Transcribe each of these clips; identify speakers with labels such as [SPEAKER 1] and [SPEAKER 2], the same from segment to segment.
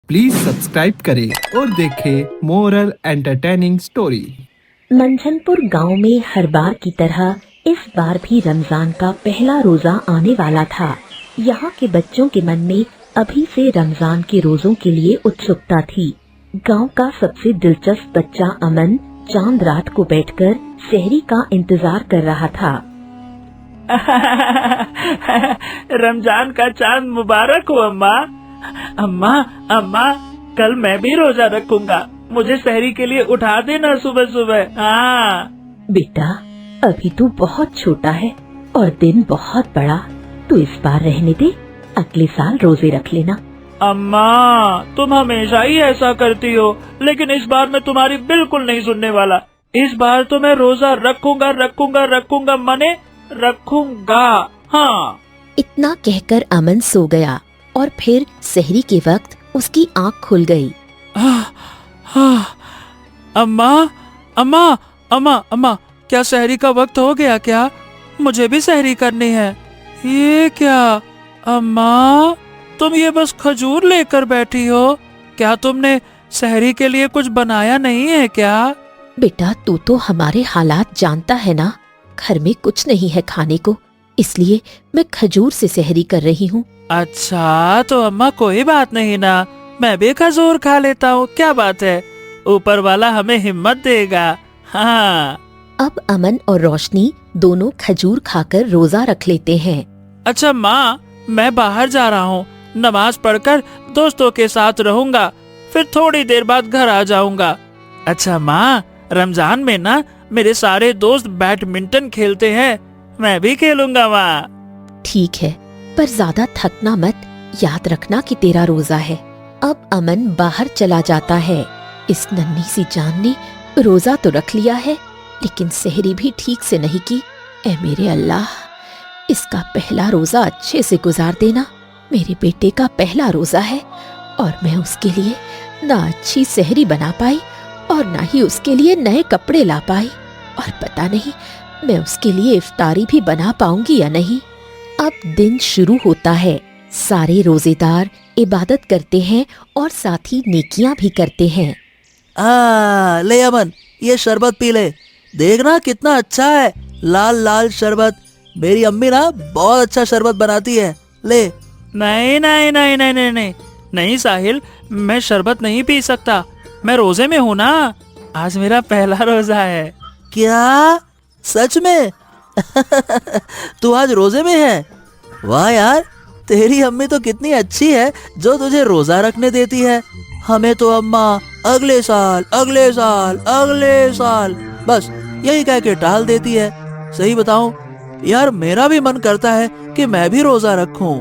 [SPEAKER 1] Please subscribe करें और देखें मोरल एंटरटेनिंग स्टोरी।
[SPEAKER 2] मंझनपुर गांव में हर बार की तरह इस बार भी रमजान का पहला रोजा आने वाला था। यहाँ के बच्चों के मन में अभी से रमजान के रोजों के लिए उत्सुकता थी। गांव का सबसे दिलचस्प बच्चा अमन चांद रात को बैठकर सहरी का इंतजार कर रहा था।
[SPEAKER 3] रमजान का चांद मुबारक हो अम्मा। अम्मा अम्मा, कल मैं भी रोजा रखूंगा, मुझे सहरी के लिए उठा देना सुबह सुबह। हाँ
[SPEAKER 2] बेटा, अभी तू बहुत छोटा है और दिन बहुत बड़ा, तू इस बार रहने दे, अगले साल रोजे रख लेना।
[SPEAKER 3] अम्मा, तुम हमेशा ही ऐसा करती हो, लेकिन इस बार मैं तुम्हारी बिल्कुल नहीं सुनने वाला। इस बार तो मैं रोजा रखूंगा रखूंगा रखूंगा, मने रखूंगा। हाँ।
[SPEAKER 2] इतना कहकर अमन सो गया और फिर सहरी के वक्त उसकी आँख खुल गई।
[SPEAKER 3] अम्मा अम्मा अम्मा अम्मा, क्या सहरी का वक्त हो गया क्या? मुझे भी सहरी करनी है। ये क्या अम्मा, तुम ये बस खजूर लेकर बैठी हो? क्या तुमने सहरी के लिए कुछ बनाया नहीं है क्या?
[SPEAKER 2] बेटा, तू तो हमारे हालात जानता है ना, घर में कुछ नहीं है खाने को, इसलिए मैं खजूर से सहरी कर रही हूँ।
[SPEAKER 3] अच्छा तो अम्मा कोई बात नहीं ना, मैं भी खजूर खा लेता हूँ, क्या बात है, ऊपर वाला हमें हिम्मत देगा। हाँ।
[SPEAKER 2] अब अमन और रोशनी दोनों खजूर खाकर रोजा रख लेते हैं।
[SPEAKER 3] अच्छा माँ, मैं बाहर जा रहा हूँ, नमाज पढ़कर दोस्तों के साथ रहूंगा, फिर थोड़ी देर बाद घर आ जाऊंगा। अच्छा माँ, रमजान में ना मेरे सारे दोस्त बैडमिंटन खेलते हैं, मैं भी खेलूंगा माँ।
[SPEAKER 2] ठीक है, पर ज्यादा थकना मत, याद रखना कि तेरा रोजा है। अब अमन बाहर चला जाता है। इस नन्ही सी जान ने रोजा तो रख लिया है, लेकिन सहरी भी ठीक से नहीं की। ऐ मेरे अल्लाह, इसका पहला रोजा अच्छे से गुजार देना। मेरे बेटे का पहला रोजा है और मैं उसके लिए ना अच्छी सहरी बना पाई और ना ही उसके लिए नए कपड़े ला पाई, और पता नहीं मैं उसके लिए इफ्तारी भी बना पाऊंगी या नहीं। अब दिन शुरू होता है। सारे रोजेदार इबादत करते हैं और साथ ही नेकियां भी करते हैं।
[SPEAKER 3] ले अमन, ये शरबत पी ले, देखना कितना अच्छा है, लाल लाल शरबत। मेरी अम्मी ना बहुत अच्छा शरबत बनाती है, ले। नहीं नहीं नहीं नहीं नहीं नहीं नहीं साहिल, मैं शरबत नहीं पी सकता, मैं रोजे में हूँ ना, आज मेरा पहला रोजा है। क्या सच में? तू आज रोजे में है? वाह यार, तेरी अम्मी तो कितनी अच्छी है जो तुझे रोजा रखने देती है। हमें तो अम्मा अगले साल अगले साल अगले साल बस यही कह के टाल देती है। सही बताऊं यार, मेरा भी मन करता है कि मैं भी रोजा रखूं।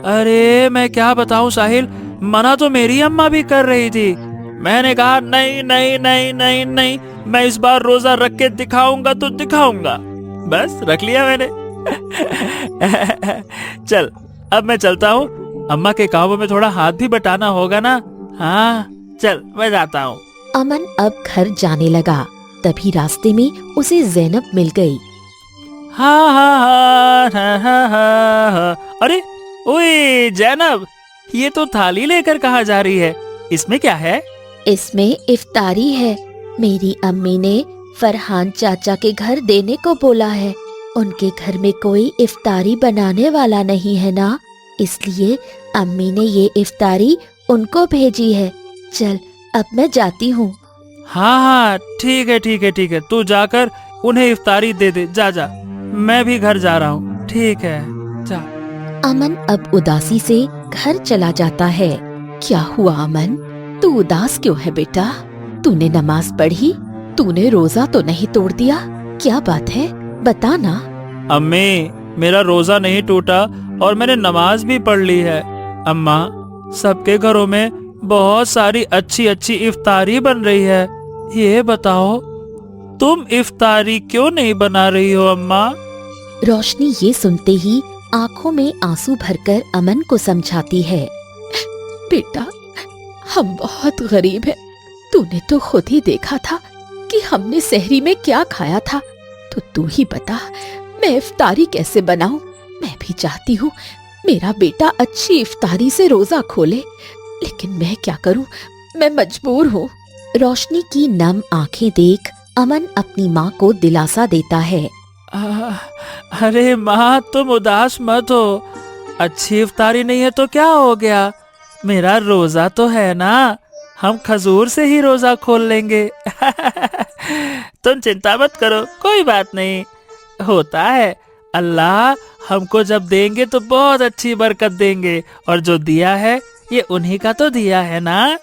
[SPEAKER 3] अरे मैं क्या बताऊं साहिल, मना तो मेरी अम्मा भी कर रही थी, मैंने कहा नहीं नहीं नहीं नहीं नहीं, मैं इस बार रोजा रख के दिखाऊंगा तो दिखाऊंगा, बस रख लिया मैंने। चल अब मैं चलता हूँ, अम्मा के कामों में थोड़ा हाथ भी बटाना होगा ना। हाँ चल, मैं जाता हूँ।
[SPEAKER 2] अमन अब घर जाने लगा, तभी रास्ते में उसे ज़ैनब मिल गई।
[SPEAKER 3] हाँ हाँ हाँ हाँ हाँ हाँ हाँ। अरे ओए ज़ैनब, ये तो थाली लेकर कहाँ जा रही है, इसमें क्या है?
[SPEAKER 2] इसमें इफ्तारी है। मेरी अम्मी ने फरहान चाचा के घर देने को बोला है, उनके घर में कोई इफ्तारी बनाने वाला नहीं है ना, इसलिए अम्मी ने ये इफ्तारी उनको भेजी है। चल अब मैं जाती हूँ।
[SPEAKER 3] हाँ हाँ ठीक है ठीक है ठीक है, तू जाकर उन्हें इफ्तारी दे दे, जा जा, मैं भी घर जा रहा हूँ। ठीक है जा।
[SPEAKER 2] अमन अब उदासी से घर चला जाता है। क्या हुआ अमन, तू उदास क्यों है बेटा? तूने नमाज पढ़ी, तूने रोजा तो नहीं तोड़ दिया, क्या बात है, बता ना।
[SPEAKER 3] अम्मी, मेरा रोजा नहीं टूटा और मैंने नमाज भी पढ़ ली है। अम्मा, सबके घरों में बहुत सारी अच्छी अच्छी इफ्तारी बन रही है, ये बताओ तुम इफ्तारी क्यों नहीं बना रही हो अम्मा?
[SPEAKER 2] रोशनी ये सुनते ही आंखों में आंसू भरकर अमन को समझाती है। बेटा, हम बहुत गरीब हैं, तूने तो खुद ही देखा था कि हमने सहरी में क्या खाया था, तो तू ही बता मैं इफ्तारी कैसे बनाऊं? मैं भी चाहती हूँ मेरा बेटा अच्छी इफ्तारी से रोजा खोले, लेकिन मैं क्या करूं, मैं मजबूर हूँ। रोशनी की नम आंखें देख अमन अपनी माँ को दिलासा देता है।
[SPEAKER 3] अरे माँ, तुम उदास मत हो। अच्छी इफ्तारी नहीं है तो क्या हो गया, मेरा रोजा तो है ना, हम खजूर से ही रोजा खोल लेंगे। तुम चिंता मत करो, कोई बात नहीं। होता है, अल्लाह हमको जब देंगे तो बहुत अच्छी बरकत देंगे, और जो दिया है ये उन्हीं का तो दिया है ना।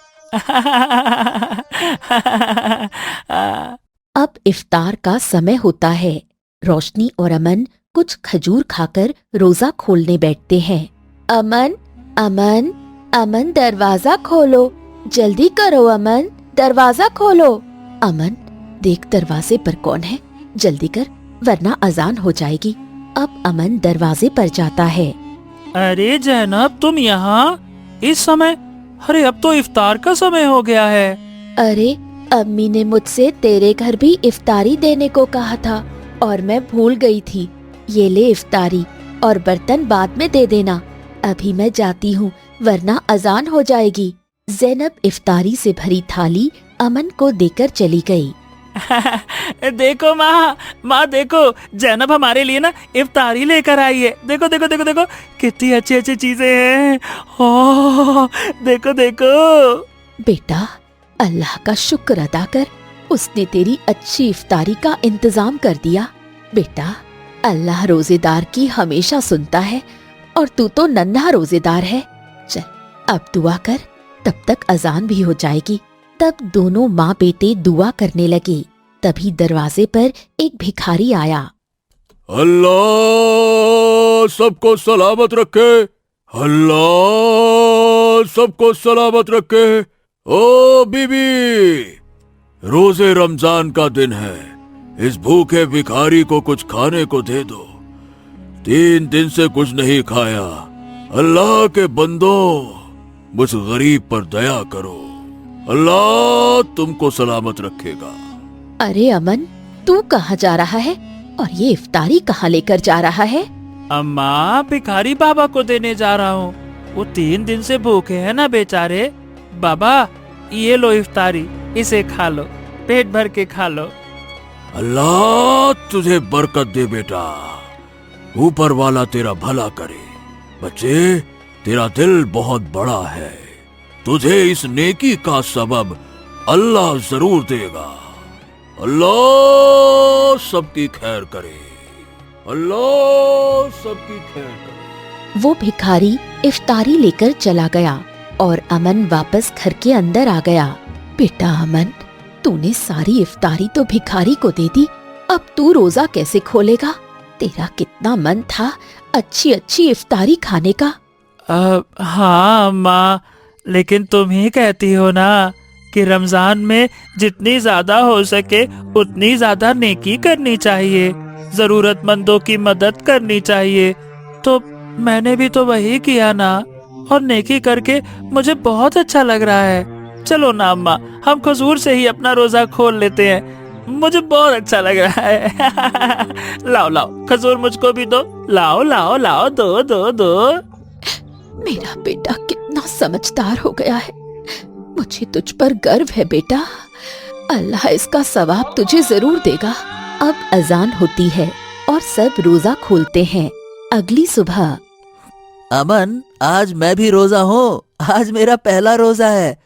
[SPEAKER 2] अब इफ्तार का समय होता है। रोशनी और अमन कुछ खजूर खाकर रोजा खोलने बैठते हैं। अमन, अमन, अमन दरवाजा खोलो, जल्दी करो अमन, दरवाजा खोलो। अमन, देख दरवाजे पर कौन है, जल्दी कर वरना अजान हो जाएगी। अब अमन दरवाजे पर जाता है।
[SPEAKER 3] अरे जैनब, तुम यहाँ इस समय? अरे अब तो इफ्तार का समय हो गया है।
[SPEAKER 2] अरे अम्मी ने मुझसे तेरे घर भी इफ्तारी देने को कहा था और मैं भूल गई थी। ये ले इफ्तारी, और बर्तन बाद में दे देना। अभी मैं जाती हूँ वरना अजान हो जाएगी। ज़ैनब इफ्तारी से भरी थाली अमन को देकर चली गई।
[SPEAKER 3] देखो माँ देखो, जैनब हमारे लिए ना इफ्तारी लेकर आई है। देखो देखो देखो देखो, कितनी अच्छी अच्छी चीजें हैं। ओह, देखो देखो।
[SPEAKER 2] बेटा, अल्लाह का शुक्र अदा कर, उसने तेरी अच्छी इफ्तारी का इंतजाम कर दिया। बेटा, अल्लाह रोजेदार की हमेशा सुनता है, और तू तो नन्हा रोजेदार है। चल अब दुआ कर, तब तक अजान भी हो जाएगी। तब दोनों माँ बेटे दुआ करने लगे। तभी दरवाजे पर एक भिखारी आया।
[SPEAKER 4] अल्लाह सबको सलामत रखे, अल्लाह सबको सलामत रखे। ओ बीबी, रोजे रमजान का दिन है, इस भूखे भिखारी को कुछ खाने को दे दो। 3 दिन से कुछ नहीं खाया। अल्लाह के बंदो, मुझ गरीब पर दया करो, अल्लाह तुमको सलामत रखेगा।
[SPEAKER 2] अरे अमन, तू कहाँ जा रहा है और ये इफ्तारी कहाँ लेकर जा रहा है?
[SPEAKER 3] अम्मा, भिखारी बाबा को देने जा रहा हूँ। वो 3 दिन से भूखे हैं ना बेचारे। बाबा, ये लो इफ्तारी, इसे खा लो, पेट भर के खा लो।
[SPEAKER 4] अल्लाह तुझे बरकत दे बेटा, ऊपर वाला तेरा भला करे। बच्चे, तेरा दिल बहुत बड़ा है, तुझे इस नेकी का सबब अल्लाह जरूर देगा। अल्लाह सबकी खैर करे, अल्लाह सबकी खैर करे।
[SPEAKER 2] वो भिखारी इफ्तारी लेकर चला गया और अमन वापस घर के अंदर आ गया। बेटा अमन, तूने सारी इफ्तारी तो भिखारी को दे दी, अब तू रोजा कैसे खोलेगा? तेरा कितना मन था अच्छी अच्छी इफ्तारी खाने का।
[SPEAKER 3] हाँ अम्मा, लेकिन तुम ही कहती हो ना कि रमजान में जितनी ज्यादा हो सके उतनी ज्यादा नेकी करनी चाहिए, जरूरतमंदों की मदद करनी चाहिए। तो मैंने भी तो वही किया ना, और नेकी करके मुझे बहुत अच्छा लग रहा है। चलो ना अम्मा, हम खजूर से ही अपना रोजा खोल लेते हैं, मुझे बहुत अच्छा लग रहा है। लाओ लाओ, खजूर मुझको भी दो, लाओ लाओ लाओ, दो दो दो।
[SPEAKER 2] मेरा बेटा कितना समझदार हो गया है, मुझे तुझ पर गर्व है बेटा। अल्लाह इसका सवाब तुझे जरूर देगा। अब अजान होती है और सब रोजा खोलते हैं। अगली सुबह।
[SPEAKER 3] अमन, आज मैं भी रोजा हूँ, आज मेरा पहला रोजा है।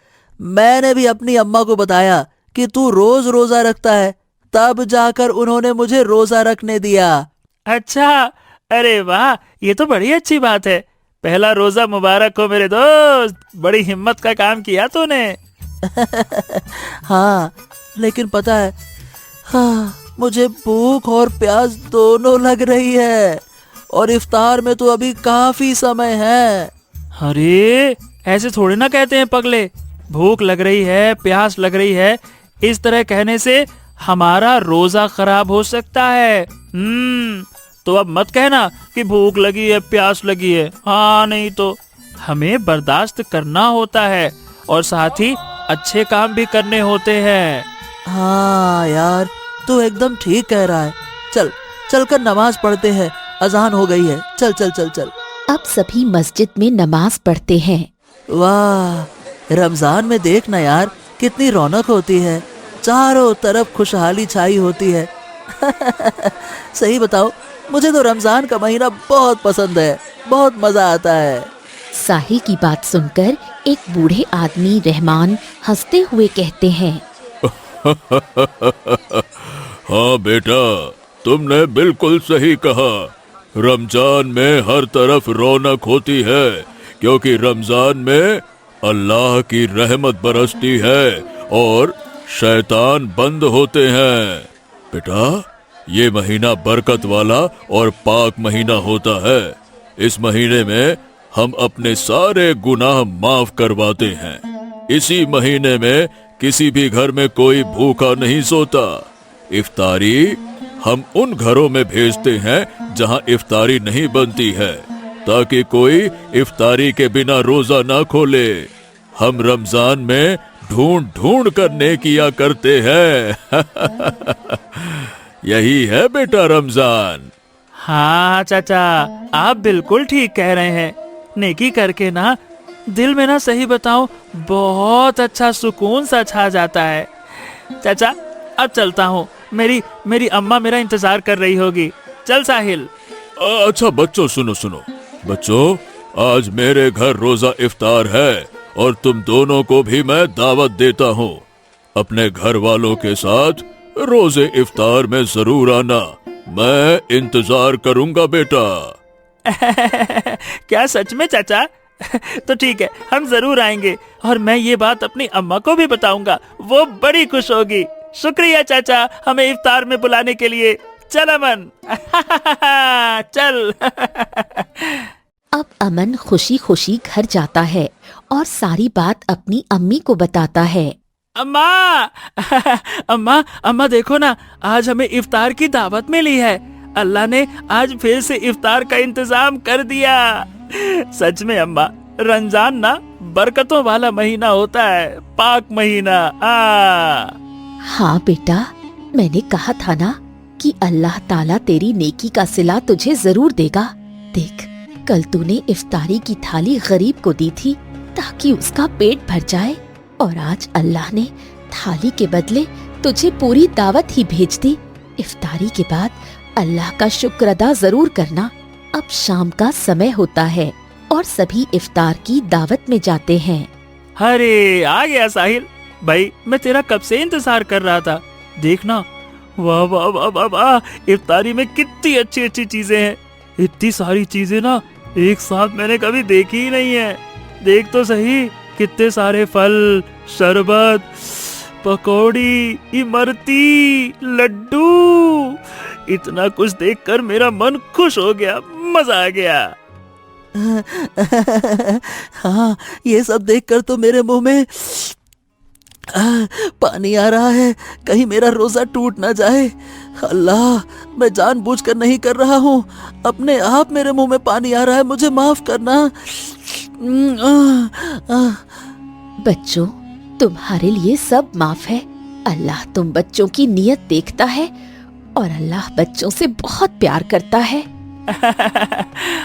[SPEAKER 3] मैंने भी अपनी अम्मा को बताया कि तू रोज रोजा रखता है, तब जाकर उन्होंने मुझे रोजा रखने दिया। अच्छा, अरे वाह, ये तो बड़ी अच्छी बात है। पहला रोजा मुबारक हो मेरे दोस्त, बड़ी हिम्मत का काम किया तूने। हाँ, लेकिन पता है, हाँ, मुझे भूख और प्यास दोनों लग रही है, और इफ्तार में तो अभी काफी समय है। अरे ऐसे थोड़ी ना कहते हैं पगले, भूख लग रही है, प्यास लग रही है, इस तरह कहने से हमारा रोजा खराब हो सकता है। तो अब मत कहना कि भूख लगी है, प्यास लगी है। हाँ, नहीं तो हमें बर्दाश्त करना होता है, और साथ ही अच्छे काम भी करने होते हैं। हाँ यार, तू एकदम ठीक कह रहा है। चल चल कर नमाज पढ़ते हैं, अजान हो गई है। चल चल चल चल।
[SPEAKER 2] अब सभी मस्जिद में नमाज पढ़ते हैं।
[SPEAKER 3] वाह, रमजान में देखना यार कितनी रौनक होती है, चारों तरफ खुशहाली छाई होती है। सही बताओ, मुझे तो रमजान का महीना बहुत पसंद है, बहुत मजा आता है।
[SPEAKER 2] साहिल की बात सुनकर एक बूढ़े आदमी रहमान हंसते हुए कहते हैं,
[SPEAKER 4] हाँ बेटा, तुमने बिल्कुल सही कहा। रमजान में हर तरफ रौनक होती है, क्योंकि रमजान में अल्लाह की रहमत बरसती है और शैतान बंद होते हैं। बेटा, ये महीना बरकत वाला और पाक महीना होता है। इस महीने में हम अपने सारे गुनाह माफ करवाते हैं। इसी महीने में किसी भी घर में कोई भूखा नहीं सोता। इफ्तारी हम उन घरों में भेजते हैं जहां इफ्तारी नहीं बनती है, ताकि कोई इफ्तारी के बिना रोजा ना खोले। हम रमजान में ढूंढ ढूंढ कर नेकियां करते हैं। यही है बेटा रमजान।
[SPEAKER 5] हाँ चाचा, आप बिल्कुल ठीक कह रहे हैं। नेकी करके ना दिल में ना सही बताऊं बहुत अच्छा सुकून सा छा जाता है। चाचा अब चलता हूँ, मेरी अम्मा मेरा इंतजार कर रही होगी। चल साहिल।
[SPEAKER 4] अच्छा बच्चों, सुनो बच्चों, आज मेरे घर रोजा इफ्तार है और तुम दोनों को भी मैं दावत देता हूँ। अपने घर वालों के साथ रोजे इफ्तार में जरूर आना, मैं इंतजार करूंगा बेटा।
[SPEAKER 5] क्या सच में चाचा? तो ठीक है, हम जरूर आएंगे और मैं ये बात अपनी अम्मा को भी बताऊंगा, वो बड़ी खुश होगी। शुक्रिया चाचा हमें इफ्तार में बुलाने के लिए। चल अमन। चल।
[SPEAKER 2] अब अमन खुशी खुशी घर जाता है और सारी बात अपनी अम्मी को बताता है।
[SPEAKER 5] अम्मा, अम्मा, अम्मा देखो ना, आज हमें इफ्तार की दावत मिली है। अल्लाह ने आज फिर से इफ्तार का इंतजाम कर दिया। सच में अम्मा, रमजान ना बरकतों वाला महीना होता है, पाक महीना।
[SPEAKER 2] हाँ बेटा, मैंने कहा था ना कि अल्लाह ताला तेरी नेकी का सिला तुझे जरूर देगा। देख, कल तूने इफ्तारी की थाली गरीब को दी थी ताकि उसका पेट भर जाए, और आज अल्लाह ने थाली के बदले तुझे पूरी दावत ही भेज दी। इफ्तारी के बाद अल्लाह का शुक्र अदा जरूर करना। अब शाम का समय होता है और सभी इफ्तार की दावत में जाते हैं।
[SPEAKER 5] अरे आ गया साहिल भाई, मैं तेरा कब से इंतजार कर रहा था। देखना, वाह वाह वाह वाह वाह, इफ्तारी में कितनी अच्छी अच्छी चीजें हैं। इतनी सारी चीजें ना एक साथ मैंने कभी देखी ही नहीं है। देख तो सही, कितने सारे फल, शरबत, पकौड़ी, इमरती, लड्डू। इतना कुछ देखकर मेरा मन खुश हो गया, मजा आ गया।
[SPEAKER 3] हाँ, ये सब देखकर तो मेरे मुंह में पानी आ रहा है। कहीं मेरा रोजा टूट ना जाए। अल्लाह, मैं जानबूझकर नहीं कर रहा हूँ, अपने आप मेरे मुंह में पानी आ रहा है, मुझे माफ करना।
[SPEAKER 2] बच्चों, तुम्हारे लिए सब माफ है। अल्लाह तुम बच्चों की नियत देखता है और अल्लाह बच्चों से बहुत प्यार करता है।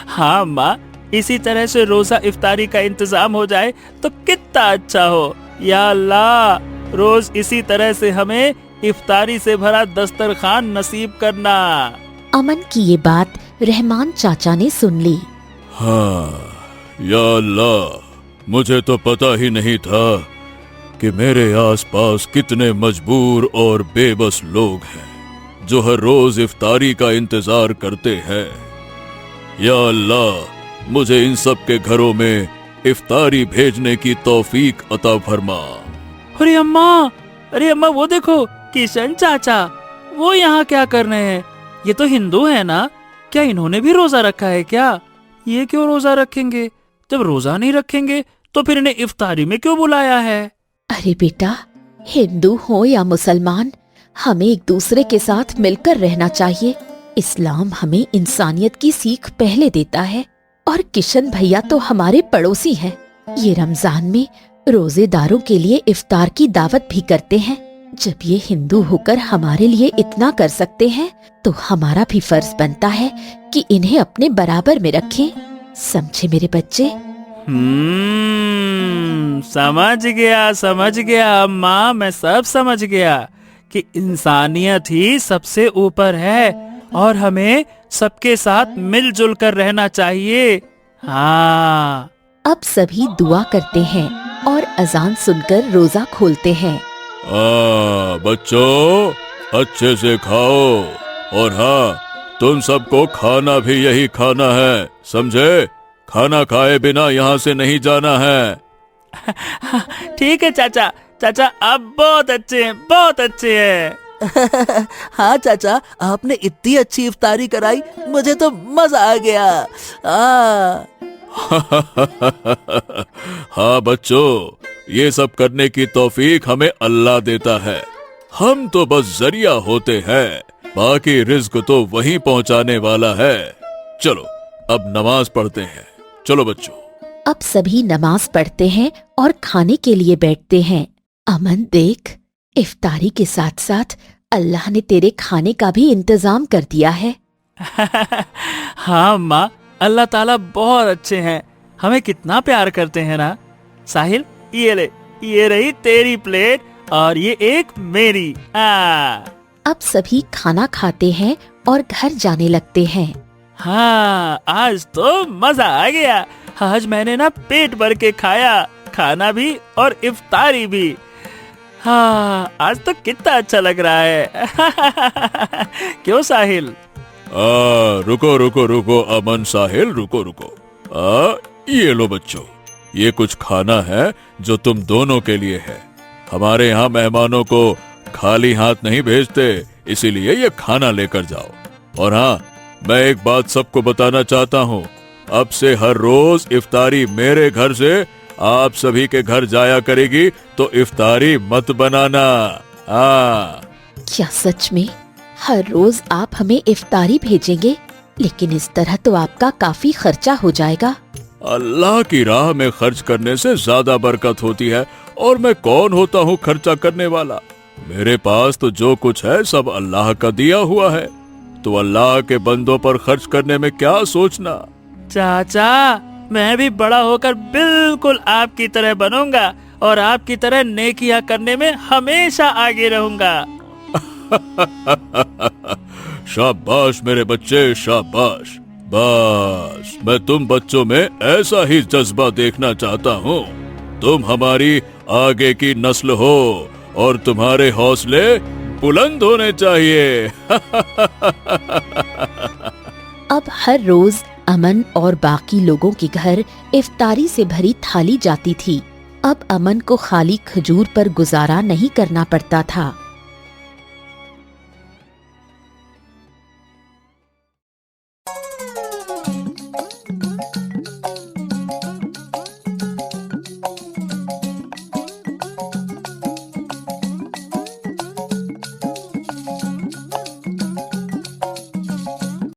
[SPEAKER 5] हाँ माँ, इसी तरह से रोजा इफ्तारी का इंतजाम हो जाए तो कितना अच्छा हो। या अल्लाह, रोज इसी तरह से हमें इफ्तारी से भरा दस्तरखान नसीब करना।
[SPEAKER 2] अमन की ये बात रहमान चाचा ने सुन ली।
[SPEAKER 4] हाँ, या अल्लाह, मुझे तो पता ही नहीं था कि मेरे आसपास कितने मजबूर और बेबस लोग हैं जो हर रोज इफ्तारी का इंतजार करते हैं। या अल्लाह, मुझे इन सब के घरों में इफ्तारी भेजने की तौफीक अता फरमा।
[SPEAKER 5] अरे अम्मा वो देखो, किशन चाचा, वो यहाँ क्या कर रहे हैं? ये तो हिंदू है ना? क्या इन्होंने भी रोजा रखा है क्या? ये क्यों रोजा रखेंगे? जब रोजा नहीं रखेंगे तो फिर इन्हें इफ्तारी में क्यों बुलाया है?
[SPEAKER 2] अरे बेटा, हिंदू हो या मुसलमान, हमें एक दूसरे के साथ मिलकर रहना चाहिए। इस्लाम हमें इंसानियत की सीख पहले देता है। और किशन भैया तो हमारे पड़ोसी हैं। ये रमजान में रोजेदारों के लिए इफ्तार की दावत भी करते हैं। जब ये हिंदू होकर हमारे लिए इतना कर सकते हैं तो हमारा भी फर्ज बनता है कि इन्हें अपने बराबर में रखें। समझे मेरे बच्चे?
[SPEAKER 5] समझ गया अम्मा, मैं सब समझ गया कि इंसानियत ही सबसे ऊपर है और हमें सबके साथ मिलजुल कर रहना चाहिए। हाँ।
[SPEAKER 2] अब सभी दुआ करते हैं और अजान सुनकर रोजा खोलते हैं।
[SPEAKER 4] बच्चों अच्छे से खाओ, और हाँ, तुम सबको खाना भी यही खाना है, समझे? खाना खाए बिना यहाँ से नहीं जाना है।
[SPEAKER 5] ठीक है चाचा, चाचा आप बहुत अच्छे हैं, बहुत अच्छे हैं।
[SPEAKER 3] हाँ चाचा, आपने इतनी अच्छी इफ्तारी कराई, मुझे तो मजा आ गया।
[SPEAKER 4] हाँ बच्चों, ये सब करने की तौफीक हमें अल्लाह देता है, हम तो बस जरिया होते हैं, बाकी रिज्क तो वही पहुंचाने वाला है। चलो अब नमाज पढ़ते हैं, चलो बच्चों।
[SPEAKER 2] अब सभी नमाज पढ़ते हैं और खाने के लिए बैठते हैं। अमन देख, इफ्तारी के साथ साथ अल्लाह ने तेरे खाने का भी इंतजाम कर दिया है।
[SPEAKER 5] हाँ अम्मा, अल्लाह ताला बहुत अच्छे हैं, हमें कितना प्यार करते हैं ना। साहिल ये ले, ये रही तेरी प्लेट और ये एक मेरी।
[SPEAKER 2] अब सभी खाना खाते हैं और घर जाने लगते हैं।
[SPEAKER 5] हाँ, आज तो मजा आ गया, आज मैंने ना पेट भर के खाया, खाना भी और इफ्तारी भी। हाँ, आज तो कितना अच्छा लग रहा है। क्यों साहिल?
[SPEAKER 4] रुको रुको रुको अमन साहिल, रुको रुको। ये लो बच्चों, ये कुछ खाना है जो तुम दोनों के लिए है। हमारे यहाँ मेहमानों को खाली हाथ नहीं भेजते, इसीलिए ये खाना लेकर जाओ। और हाँ, मैं एक बात सबको बताना चाहता हूँ, अब से हर रोज इफ्तारी मेरे घर से आप सभी के घर जाया करेगी, तो इफ्तारी मत बनाना।
[SPEAKER 2] क्या सच में हर रोज आप हमें इफ्तारी भेजेंगे? लेकिन इस तरह तो आपका काफी खर्चा हो जाएगा।
[SPEAKER 4] अल्लाह की राह में खर्च करने से ज्यादा बरकत होती है, और मैं कौन होता हूँ खर्चा करने वाला? मेरे पास तो जो कुछ है सब अल्लाह का दिया हुआ है, तो अल्लाह के बंदों पर खर्च करने में क्या सोचना।
[SPEAKER 5] चाचा, मैं भी बड़ा होकर बिल्कुल आपकी तरह बनूंगा और आपकी तरह नेकियां करने में हमेशा आगे रहूंगा।
[SPEAKER 4] शाबाश मेरे बच्चे, शाबाश। बस मैं तुम बच्चों में ऐसा ही जज्बा देखना चाहता हूँ। तुम हमारी आगे की नस्ल हो और तुम्हारे हौसले बुलंद होने चाहिए।
[SPEAKER 2] अब हर रोज अमन और बाकी लोगों के घर इफ्तारी से भरी थाली जाती थी। अब अमन को खाली खजूर पर गुजारा नहीं करना पड़ता था।